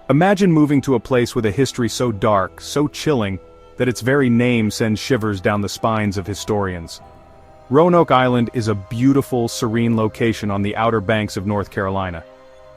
Imagine moving to a place with a history so dark, so chilling, that its very name sends shivers down the spines of historians. Roanoke Island is a beautiful, serene location on the outer banks of North Carolina.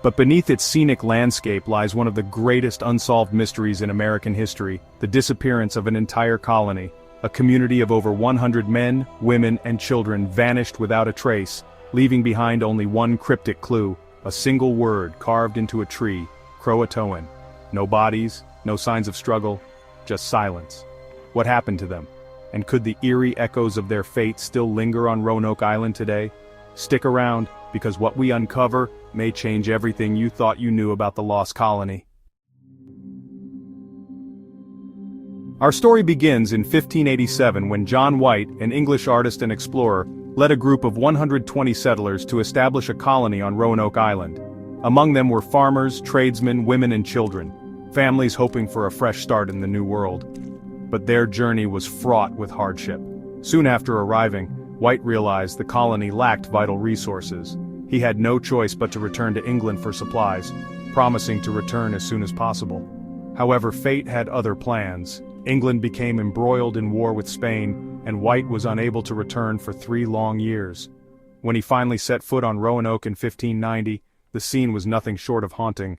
But beneath its scenic landscape lies one of the greatest unsolved mysteries in American history, the disappearance of an entire colony. A community of over 100 men, women, and children vanished without a trace, leaving behind only one cryptic clue, a single word carved into a tree, Croatan. No bodies, no signs of struggle, just silence. What happened to them? And could the eerie echoes of their fate still linger on Roanoke Island today? Stick around, because what we uncover may change everything you thought you knew about the lost colony. Our story begins in 1587 when John White, an English artist and explorer, led a group of 120 settlers to establish a colony on Roanoke Island. Among them were farmers, tradesmen, women and children, families hoping for a fresh start in the new world. But their journey was fraught with hardship. Soon after arriving, White realized the colony lacked vital resources. He had no choice but to return to England for supplies, promising to return as soon as possible. However, fate had other plans. England became embroiled in war with Spain, and White was unable to return for 3 long years. When he finally set foot on Roanoke in 1590, the scene was nothing short of haunting.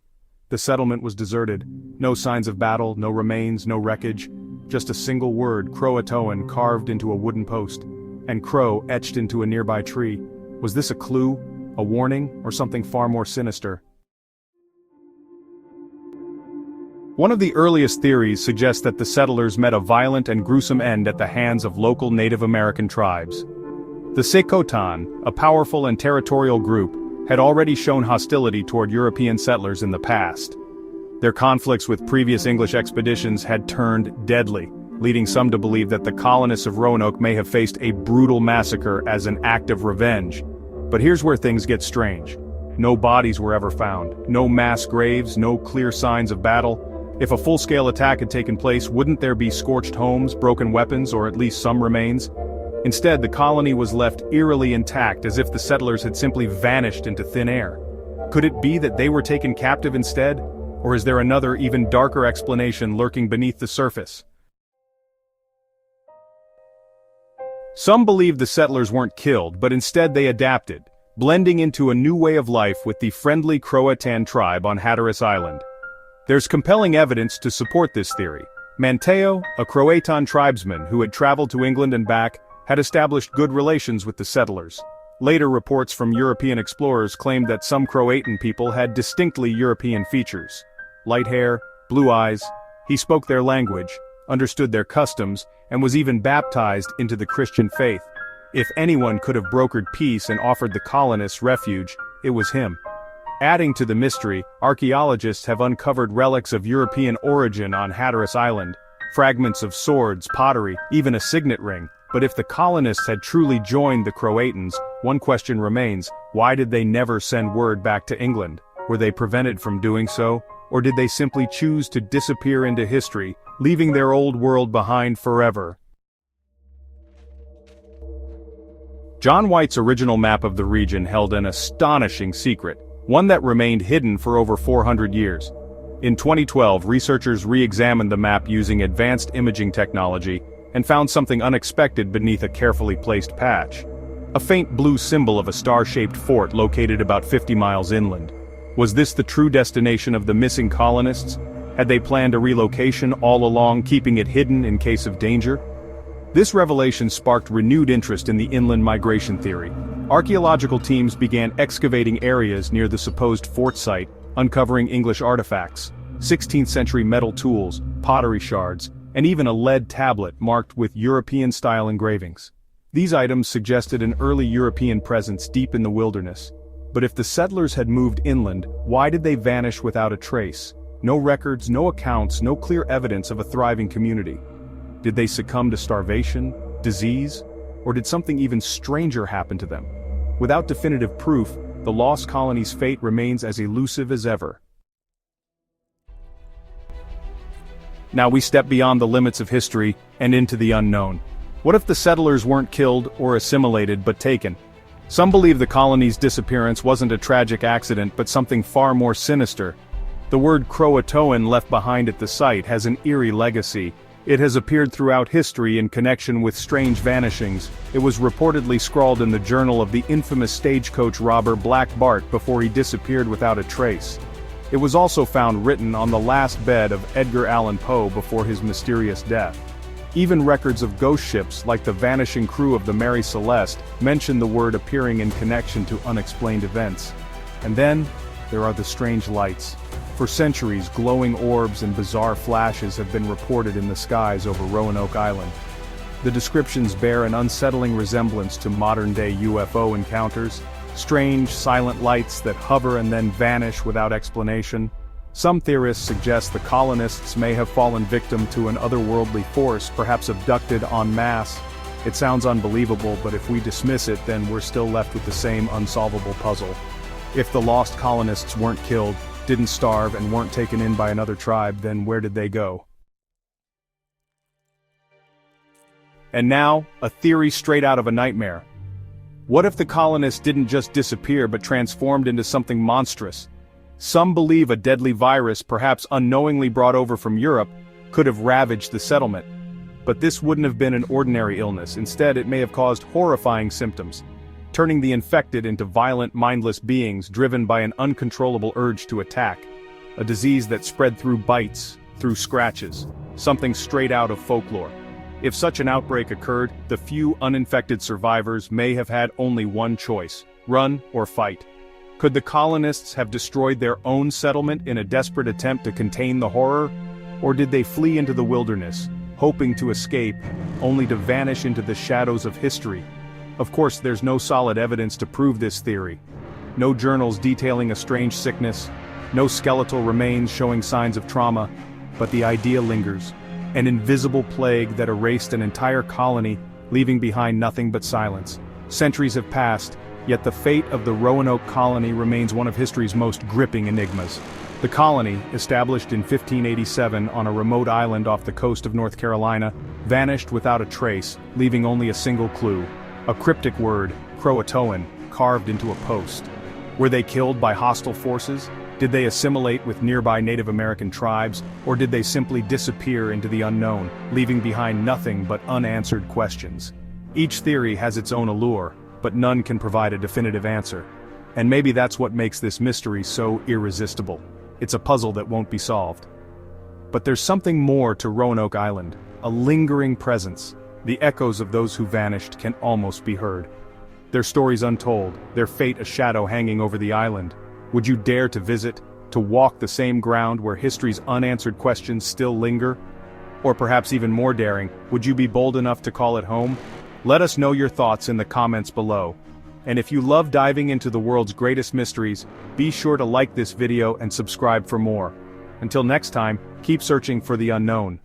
The settlement was deserted, no signs of battle, no remains, no wreckage, just a single word, Croatan, carved into a wooden post, and Crow etched into a nearby tree. Was this a clue, a warning, or something far more sinister? One of the earliest theories suggests that the settlers met a violent and gruesome end at the hands of local Native American tribes. The Croatan, a powerful and territorial group, had already shown hostility toward European settlers in the past. Their conflicts with previous English expeditions had turned deadly, leading some to believe that the colonists of Roanoke may have faced a brutal massacre as an act of revenge. But here's where things get strange. No bodies were ever found, no mass graves, no clear signs of battle. If a full-scale attack had taken place, wouldn't there be scorched homes, broken weapons, or at least some remains? Instead, the colony was left eerily intact, as if the settlers had simply vanished into thin air. Could it be that they were taken captive instead? Or is there another, even darker explanation lurking beneath the surface? Some believe the settlers weren't killed, but instead they adapted, blending into a new way of life with the friendly Croatan tribe on Hatteras Island. There's compelling evidence to support this theory. Mateo, a Croatan tribesman who had traveled to England and back, had established good relations with the settlers. Later reports from European explorers claimed that some Croatan people had distinctly European features. Light hair, blue eyes. He spoke their language, understood their customs, and was even baptized into the Christian faith. If anyone could have brokered peace and offered the colonists refuge, it was him. Adding to the mystery, archaeologists have uncovered relics of European origin on Hatteras Island, fragments of swords, pottery, even a signet ring. But if the colonists had truly joined the Croatans, one question remains: why did they never send word back to England? Were they prevented from doing so? Or did they simply choose to disappear into history, leaving their old world behind forever? John White's original map of the region held an astonishing secret, one that remained hidden for over 400 years. In 2012, researchers re-examined the map using advanced imaging technology and found something unexpected beneath a carefully placed patch. A faint blue symbol of a star-shaped fort located about 50 miles inland. Was this the true destination of the missing colonists? Had they planned a relocation all along, keeping it hidden in case of danger? This revelation sparked renewed interest in the inland migration theory. Archaeological teams began excavating areas near the supposed fort site, uncovering English artifacts, 16th-century metal tools, pottery shards, and even a lead tablet marked with European-style engravings. These items suggested an early European presence deep in the wilderness. But if the settlers had moved inland, why did they vanish without a trace? No records, no accounts, no clear evidence of a thriving community. Did they succumb to starvation, disease, or did something even stranger happen to them? Without definitive proof, the lost colony's fate remains as elusive as ever. Now we step beyond the limits of history and into the unknown. What if the settlers weren't killed or assimilated but taken? Some believe the colony's disappearance wasn't a tragic accident but something far more sinister. The word Croatoan left behind at the site has an eerie legacy. It has appeared throughout history in connection with strange vanishings. It was reportedly scrawled in the journal of the infamous stagecoach robber Black Bart before he disappeared without a trace. It was also found written on the last bed of Edgar Allan Poe before his mysterious death. Even records of ghost ships like the vanishing crew of the Mary Celeste mention the word appearing in connection to unexplained events. And then, there are the strange lights. For centuries, glowing orbs and bizarre flashes have been reported in the skies over Roanoke Island. The descriptions bear an unsettling resemblance to modern-day UFO encounters, strange, silent lights that hover and then vanish without explanation. Some theorists suggest the colonists may have fallen victim to an otherworldly force, perhaps abducted en masse. It sounds unbelievable, but if we dismiss it, then we're still left with the same unsolvable puzzle. If the lost colonists weren't killed, didn't starve, and weren't taken in by another tribe, then where did they go? And now, a theory straight out of a nightmare. What if the colonists didn't just disappear but transformed into something monstrous? Some believe a deadly virus, perhaps unknowingly brought over from Europe, could have ravaged the settlement. But this wouldn't have been an ordinary illness. Instead, it may have caused horrifying symptoms, turning the infected into violent, mindless beings driven by an uncontrollable urge to attack. A disease that spread through bites, through scratches, something straight out of folklore. If such an outbreak occurred, the few uninfected survivors may have had only one choice: run or fight. Could the colonists have destroyed their own settlement in a desperate attempt to contain the horror? Or did they flee into the wilderness, hoping to escape, only to vanish into the shadows of history? Of course, there's no solid evidence to prove this theory. No journals detailing a strange sickness, no skeletal remains showing signs of trauma, but the idea lingers. An invisible plague that erased an entire colony, leaving behind nothing but silence. Centuries have passed, yet the fate of the Roanoke Colony remains one of history's most gripping enigmas. The colony, established in 1587 on a remote island off the coast of North Carolina, vanished without a trace, leaving only a single clue. A cryptic word, Croatoan, carved into a post. Were they killed by hostile forces? Did they assimilate with nearby Native American tribes, or did they simply disappear into the unknown, leaving behind nothing but unanswered questions? Each theory has its own allure, but none can provide a definitive answer. And maybe that's what makes this mystery so irresistible. It's a puzzle that won't be solved. But there's something more to Roanoke Island, a lingering presence. The echoes of those who vanished can almost be heard. Their stories untold, their fate a shadow hanging over the island. Would you dare to visit, to walk the same ground where history's unanswered questions still linger? Or perhaps even more daring, would you be bold enough to call it home? Let us know your thoughts in the comments below. And if you love diving into the world's greatest mysteries, be sure to like this video and subscribe for more. Until next time, keep searching for the unknown.